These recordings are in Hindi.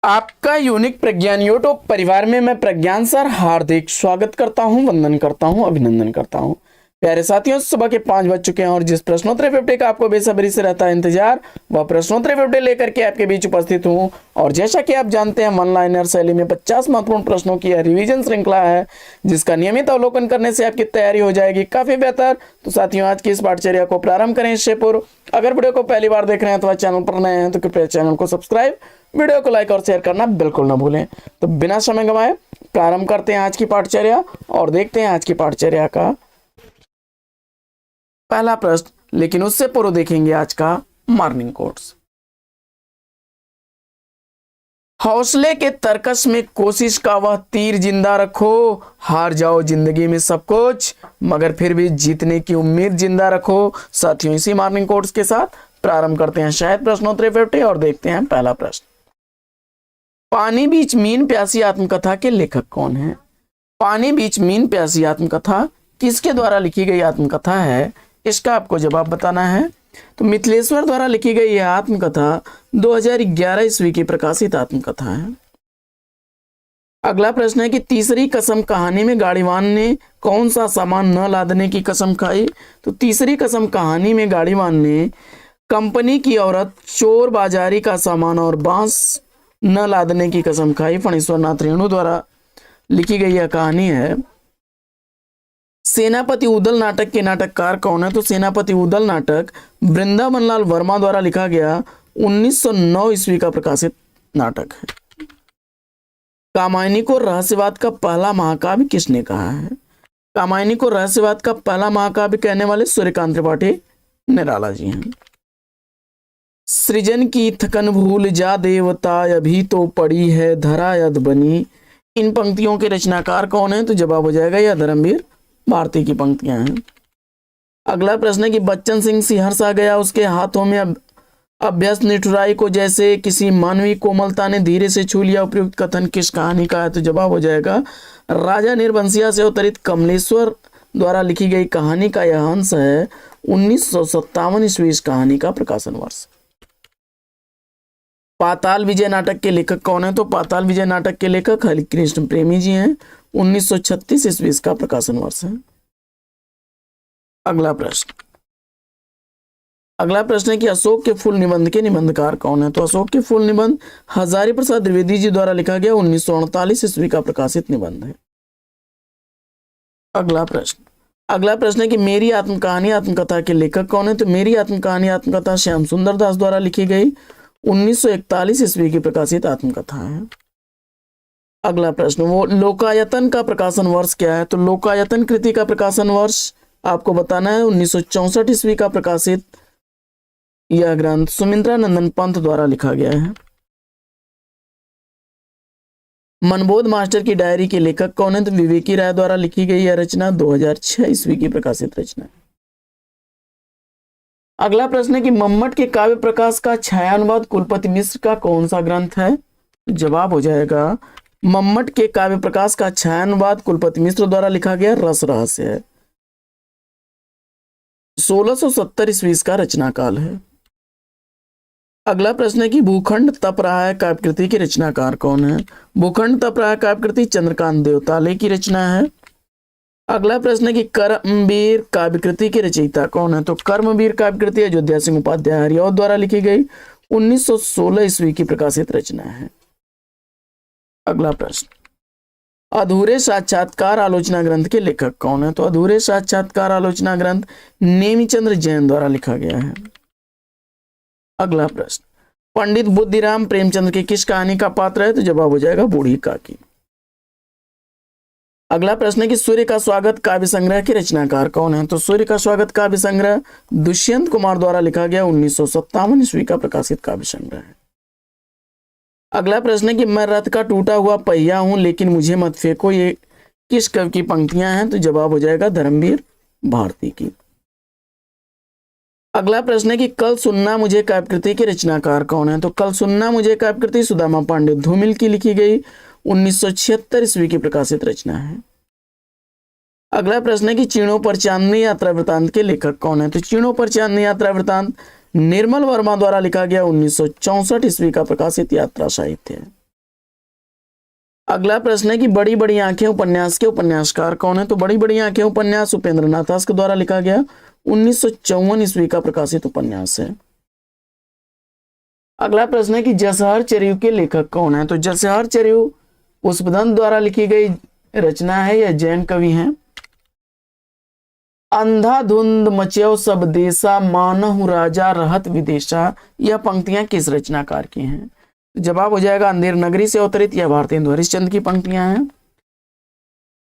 आपका यूनिक प्रज्ञान यूट्यूब परिवार में मैं प्रज्ञान सर हार्दिक स्वागत करता हूं, वंदन करता हूं, अभिनंदन करता हूं। प्यारे साथियों, सुबह के 5 बज चुके हैं और जिस प्रश्नोत्तरी 50 का आपको बेसब्री से रहता है इंतजार, वह प्रश्नोत्तरी 50 लेकर के आपके बीच उपस्थित हूं। और जैसा कि आप जानते हैं, वन लाइनर शैली में 50 महत्वपूर्ण प्रश्नों की यह रिवीजन श्रृंखला है, जिसका नियमित अवलोकन करने से आपकी तैयारी हो जाएगी काफी बेहतर। तो साथियों, आज की इस पाठचर्या को प्रारंभ करें इससे पूर्व अगर वीडियो को पहली बार देख रहे हैं अथवा चैनल पर नए हैं तो कृपया चैनल को सब्सक्राइब, वीडियो को लाइक और शेयर करना बिल्कुल ना भूलें। तो बिना समय गंवाए प्रारंभ करते हैं आज की पाठचर्या और देखते हैं आज की पाठचर्या का पहला प्रश्न। लेकिन उससे पूर्व देखेंगे आज का मॉर्निंग कोट्स। हौसले के तरकस में कोशिश का वह तीर जिंदा रखो, हार जाओ जिंदगी में सब कुछ मगर फिर भी जीतने की उम्मीद जिंदा रखो। साथियों, इसी मॉर्निंग कोट्स के साथ प्रारंभ करते हैं शायद प्रश्नोत्तरी 50 और देखते हैं पहला प्रश्न। पानी बीच मीन प्यासी आत्मकथा के लेखक कौन है? पानी बीच मीन प्यासी आत्मकथा किसके द्वारा लिखी गई आत्मकथा है, इसका आपको जवाब बताना है। तो मिथिलेश्वर द्वारा लिखी गई यह आत्मकथा 2011 ईस्वी की प्रकाशित आत्मकथा है। अगला प्रश्न है कि तीसरी कसम कहानी में गाड़ीवान ने कौन सा सामान न लादने की कसम खाई? तो तीसरी कसम कहानी में गाड़ीवान ने कंपनी की औरत, चोर बाजारी का सामान और बांस न लादने की कसम खाई। फणीश्वर नाथ रेणु द्वारा लिखी गई यह कहानी है। सेनापति उदल नाटक के नाटककार कौन है? तो सेनापति उदल नाटक वृंदावन लाल वर्मा द्वारा लिखा गया 1909 ईस्वी का प्रकाशित नाटक है। कामायनी को रहस्यवाद का पहला महाकाव्य किसने कहा है? कामायनी को रहस्यवाद का पहला महाकाव्य कहने वाले सूर्यकांत त्रिपाठी निराला जी हैं। सृजन की थकन भूल जा देवता, अभी तो पड़ी है धरा यद बनी। इन पंक्तियों के रचनाकार कौन है? तो जवाब हो जाएगा यह धर्मवीर भारती की पंक्तियां हैं। अगला प्रश्न है कि बच्चन सिंह सिहरसा गया, उसके हाथों में अभ्यस्त निठुराई को जैसे किसी मानवीय कोमलता ने धीरे से छू लिया। उपयुक्त कथन किस कहानी का है? तो जवाब हो जाएगा राजा निर्बंसिया से अवतरित कमलेश्वर द्वारा लिखी गई कहानी का यह अंश है। 1957 ईस्वी इस कहानी का प्रकाशन वर्ष। पाताल विजय नाटक के लेखक कौन है? तो पाताल विजय नाटक के लेखक हरिकृष्ण प्रेमी जी हैं। 1936 ईस्वी इसका प्रकाशन वर्ष है। अगला प्रश्न है कि अशोक के फूल निबंध के निबंधकार कौन है? तो अशोक के फूल निबंध हजारी प्रसाद द्विवेदी जी द्वारा लिखा गया 1948 ईस्वी का प्रकाशित निबंध है। अगला प्रश्न है कि मेरी आत्मकहानी आत्मकथा के लेखक कौन है? तो मेरी आत्मकहानी आत्मकथा श्याम सुंदर दास द्वारा लिखी गई 1941 ईस्वी की प्रकाशित आत्मकथा है। अगला प्रश्न, वो लोकायतन का प्रकाशन वर्ष क्या है? तो लोकायतन कृति का प्रकाशन वर्ष आपको बताना है। 1964 ईस्वी का प्रकाशित यह ग्रंथ सुमित्रा नंदन पंत द्वारा लिखा गया है। मनबोध मास्टर की डायरी के लेखक कौन है? तो विवेकी राय द्वारा लिखी गई यह रचना 2006 ईस्वी की प्रकाशित रचना है। अगला प्रश्न है कि मम्मट के काव्य प्रकाश का छायानुवाद कुलपति मिश्र का कौन सा ग्रंथ है? जवाब हो जाएगा मम्मट के काव्य प्रकाश का छायानुवाद कुलपति मिश्र द्वारा लिखा गया रस रहस्य है। 1670 ईस्वी इसका रचना काल है। अगला प्रश्न है कि भूखंड तप रहा है काव्यकृति की रचनाकार कौन है? भूखंड तप रहा है काव्यकृति चंद्रकांत देवताले की रचना है। अगला प्रश्न है कि कर्मवीर काव्यकृति के रचयिता कौन है? तो कर्मवीर काव्यकृति अयोध्या सिंह उपाध्याय हरिऔध द्वारा लिखी गई 1916 ईस्वी की प्रकाशित रचना है। अगला प्रश्न, अधूरे साक्षात्कार आलोचना ग्रंथ के लेखक कौन है? तो अधूरे साक्षात्कार आलोचना ग्रंथ नेमिचंद्र जैन द्वारा लिखा गया है। अगला प्रश्न, पंडित बुद्धिराम प्रेमचंद्र की किस कहानी का पात्र है? तो जवाब हो जाएगा बूढ़ी काकी। अगला प्रश्न है कि सूर्य का स्वागत काव्य संग्रह के रचनाकार कौन है? तो सूर्य का स्वागत काव्य संग्रह दुष्यंत कुमार द्वारा लिखा गया 1957 ईस्वी का प्रकाशित काव्य संग्रह है। अगला प्रश्न है कि मैं रथ का टूटा हुआ पहिया हूं लेकिन मुझे मत फेंको, ये किस कवि की पंक्तियां हैं? तो जवाब हो जाएगा धर्मवीर भारती की। अगला प्रश्न है कि कल सुनना मुझे काव्यकृति के रचनाकार कौन है? तो कल सुनना मुझे काव्यकृति सुदामा पांडे धूमिल की लिखी गई 1976 ईस्वी की प्रकाशित रचना है। अगला प्रश्न है कि चीणों पर चांदनी यात्रा वृतांत के लेखक कौन है? तो चीणों पर चांदनी यात्रा वृतांत निर्मल वर्मा द्वारा लिखा गया 1964 ईस्वी का प्रकाशित यात्रा साहित्य है। अगला प्रश्न है कि बड़ी बड़ी आंखें उपन्यास के उपन्यासकार कौन है? तो बड़ी बड़ी आंखें उपन्यास उपेंद्र नाथ के द्वारा लिखा गया 1954 ईस्वी का प्रकाशित उपन्यास है। अगला प्रश्न है कि जसहर चरियु के लेखक कौन है? तो जसहर चरियु पुष्पदंत द्वारा लिखी गई रचना है या जैन कवि हैं? अंधाधुंध मच्यो सब देशा मानहु राजा रहत विदेशा, यह पंक्तियां किस रचनाकार की हैं? जवाब हो जाएगा अंधेर नगरी से अवतरित या भारतेंदु हरिश्चंद्र की पंक्तियां हैं।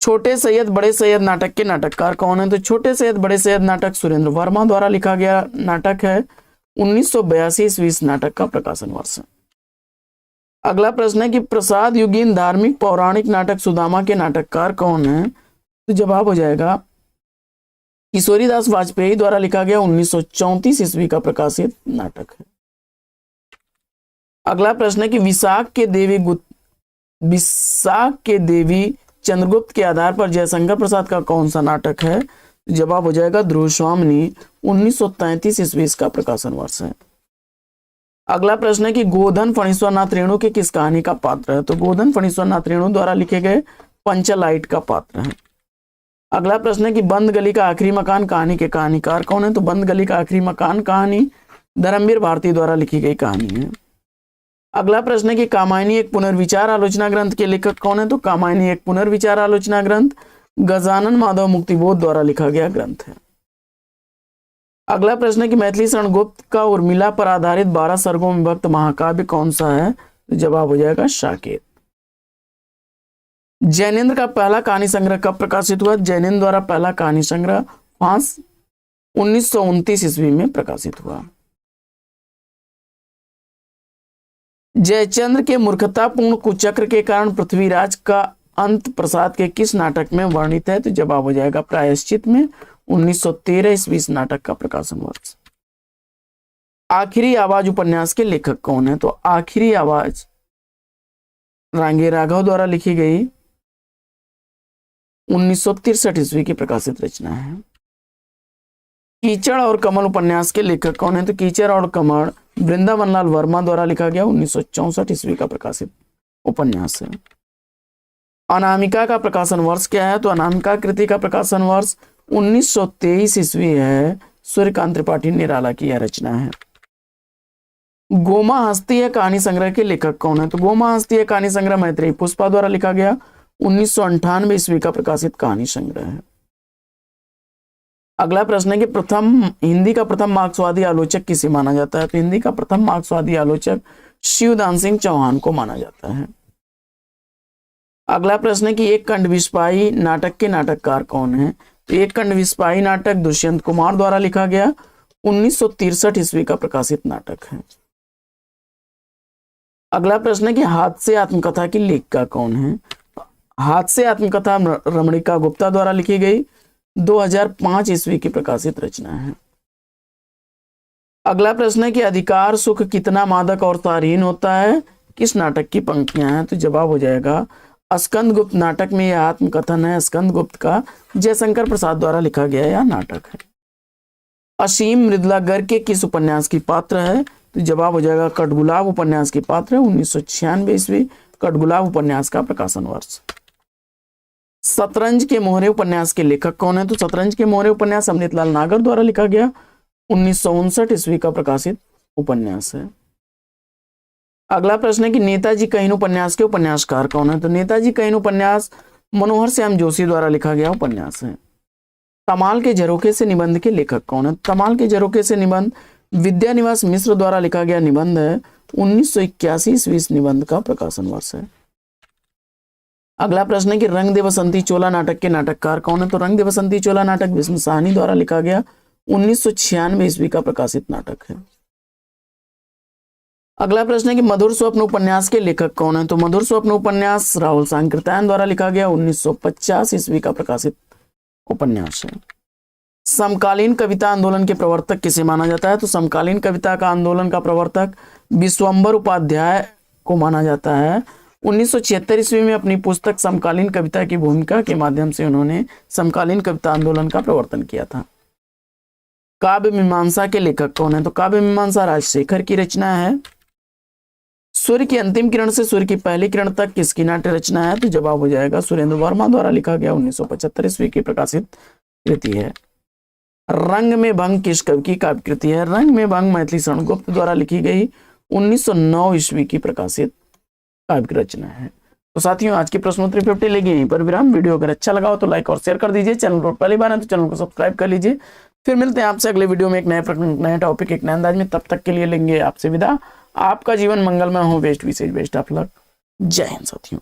छोटे सैयद बड़े सैयद नाटक के नाटककार कौन है? तो छोटे सैयद बड़े सैयद नाटक सुरेंद्र वर्मा द्वारा लिखा गया नाटक है। 1982 ईस्वी इस नाटक का प्रकाशन वर्ष है। अगला प्रश्न है कि प्रसाद युगीन धार्मिक पौराणिक नाटक सुदामा के नाटककार कौन है? तो जवाब हो जाएगा किशोरीदास वाजपेयी द्वारा लिखा गया 1934 ईस्वी का प्रकाशित नाटक है। अगला प्रश्न है कि विशाख के देवी चंद्रगुप्त के आधार पर जयशंकर प्रसाद का कौन सा नाटक है? जवाब हो जाएगा ध्रुव स्वामिनी 1933 ईस्वी का प्रकाशन वर्ष है। अगला प्रश्न है कि गोधन फणीश्वरनाथ रेणु के किस कहानी का पात्र है? तो गोधन फणीश्वरनाथ रेणु द्वारा लिखे गए पंचलाइट का पात्र है। अगला प्रश्न है कि बंद गली का आखिरी मकान कहानी के कहानीकार कौन है? तो बंद गली का आखिरी मकान कहानी धर्मवीर भारती द्वारा लिखी गई कहानी है। अगला प्रश्न है कि कामायनी एक पुनर्विचार आलोचना ग्रंथ के लेखक कौन है? तो कामायनी एक पुनर्विचार आलोचना ग्रंथ गजानन माधव मुक्तिबोध द्वारा लिखा गया ग्रंथ है। अगला प्रश्न है कि मैथिली शरण गुप्त का उर्मिला पर आधारित 12 सर्गों में विभक्त महाकाव्य कौन सा है? तो जवाब हो जाएगा साकेत। जैनेन्द्र का पहला कहानी संग्रह कब प्रकाशित हुआ? जैनेन्द्र द्वारा पहला कहानी संग्रह फांस 1929 ईस्वी में प्रकाशित हुआ। जयचंद्र के मूर्खतापूर्ण कुचक्र के कारण पृथ्वीराज का अंत प्रसाद के किस नाटक में वर्णित है? तो जवाब हो जाएगा प्रायश्चित में 1913 ईस्वी नाटक का प्रकाशन वर्ष। आखिरी आवाज उपन्यास के लेखक कौन है? तो आखिरी आवाज रांगे राघव द्वारा लिखी गई 1963 ईस्वी की प्रकाशित रचना है। कीचड़ और कमल उपन्यास के लेखक कौन है? तो कीचड़ और कमल वृंदावन लाल वर्मा द्वारा लिखा गया 1964 ईस्वी का प्रकाशित उपन्यास है। अनामिका का प्रकाशन वर्ष क्या है? तो अनामिका कृति का प्रकाशन वर्ष 1923 ईस्वी है। सूर्यकांत त्रिपाठी निराला की यह रचना है। गोमा हस्ती कहानी संग्रह के लेखक कौन है? तो गोमा हस्ती कहानी संग्रह मैत्रेयी पुष्पा द्वारा लिखा गया 1998 ईस्वी का प्रकाशित कहानी संग्रह है। अगला प्रश्न है कि हिंदी का प्रथम मार्क्सवादी आलोचक किसे माना जाता है? तो हिंदी का प्रथम मार्क्सवादी आलोचक शिवदान सिंह चौहान को माना जाता है। अगला प्रश्न है कि एक खंड विस्पाही नाटक के नाटककार कौन है? तो एक खंड विस्पाही नाटक दुष्यंत कुमार द्वारा लिखा गया 1963 ईस्वी का प्रकाशित नाटक है। अगला प्रश्न है कि हादसे आत्मकथा की लेखिका कौन है? हादसे आत्मकथा रमणिका गुप्ता द्वारा लिखी गई 2005 ईस्वी की प्रकाशित रचना है। अगला प्रश्न है कि अधिकार सुख कितना मादक और तारीन होता है किस नाटक की पंक्तियां हैं? तो जवाब हो जाएगा स्कंद गुप्त नाटक में यह आत्मकथन है। स्कंद गुप्त का जयशंकर प्रसाद द्वारा लिखा गया यह नाटक है। असीम मृदुला गर्ग के किस उपन्यास की पात्र है? तो जवाब हो जाएगा कटगुलाब उपन्यास की पात्र है। 1996 ईस्वी कटगुलाब उपन्यास का प्रकाशन वर्ष। शतरंज के मोहरे उपन्यास के लेखक कौन है? तो शतरंज के मोहरे उपन्यास अमृतलाल नागर द्वारा लिखा गया 1959 ईस्वी का प्रकाशित उपन्यास है। अगला प्रश्न है कि नेताजी कहीन उपन्यास के उपन्यासकार कौन है? तो नेताजी कहीन उपन्यास मनोहर श्याम जोशी द्वारा लिखा गया उपन्यास है। तमाल के झरोखे से निबंध के लेखक कौन है? तमाल के झरोखे से निबंध विद्यानिवास मिश्र द्वारा लिखा गया निबंध है। 1981 ईस्वी निबंध का प्रकाशन वर्ष है। अगला प्रश्न है कि रंग दे बसंती चोला नाटक के नाटककार कौन है? तो रंग दे बसंती चोला नाटक विष्णु साहनी द्वारा लिखा गया 1996 ईस्वी का प्रकाशित नाटक है। अगला प्रश्न है कि मधुर स्वप्न उपन्यास के लेखक कौन है? तो मधुर स्वप्न उपन्यास राहुल सांकृत्यायन द्वारा लिखा गया 1950 ईस्वी का प्रकाशित उपन्यास है। समकालीन कविता आंदोलन के प्रवर्तक किसे माना जाता है? तो समकालीन कविता का आंदोलन का प्रवर्तक विश्वंभर उपाध्याय को माना जाता है। 1976 ईस्वी में अपनी पुस्तक समकालीन कविता की भूमिका के माध्यम से उन्होंने समकालीन कविता आंदोलन का प्रवर्तन किया था। काव्य मीमांसा के लेखक कौन है? तो काव्य मीमांसा राजशेखर की रचना है। सूर्य की अंतिम किरण से सूर्य की पहली किरण तक किसकी नाट्य रचना है? तो जवाब हो जाएगा सुरेंद्र वर्मा द्वारा लिखा गया 1975 ईस्वी की प्रकाशित कृति है। रंग में भंग किस कवि की काव्य कृति है? रंग में भंग मैथिली शरण गुप्त द्वारा लिखी गई 1909 ईस्वी की प्रकाशित काव्य की रचना है। तो साथियों आज की प्रश्नोत्तरी 50 लेगी यहीं पर विराम। वीडियो अगर अच्छा लगा हो तो लाइक और शेयर कर दीजिए। चैनल पर पहली बार है तो चैनल को सब्सक्राइब कर लीजिए। फिर मिलते हैं आपसे अगले वीडियो में एक नए प्रश्न, नए टॉपिक, एक नए अंदाज में। तब तक के लिए लेंगे आपसे विदा। आपका जीवन मंगलमय हो। बेस्ट विशेष बेस्ट ऑफ लक। जय हिंद साथियों।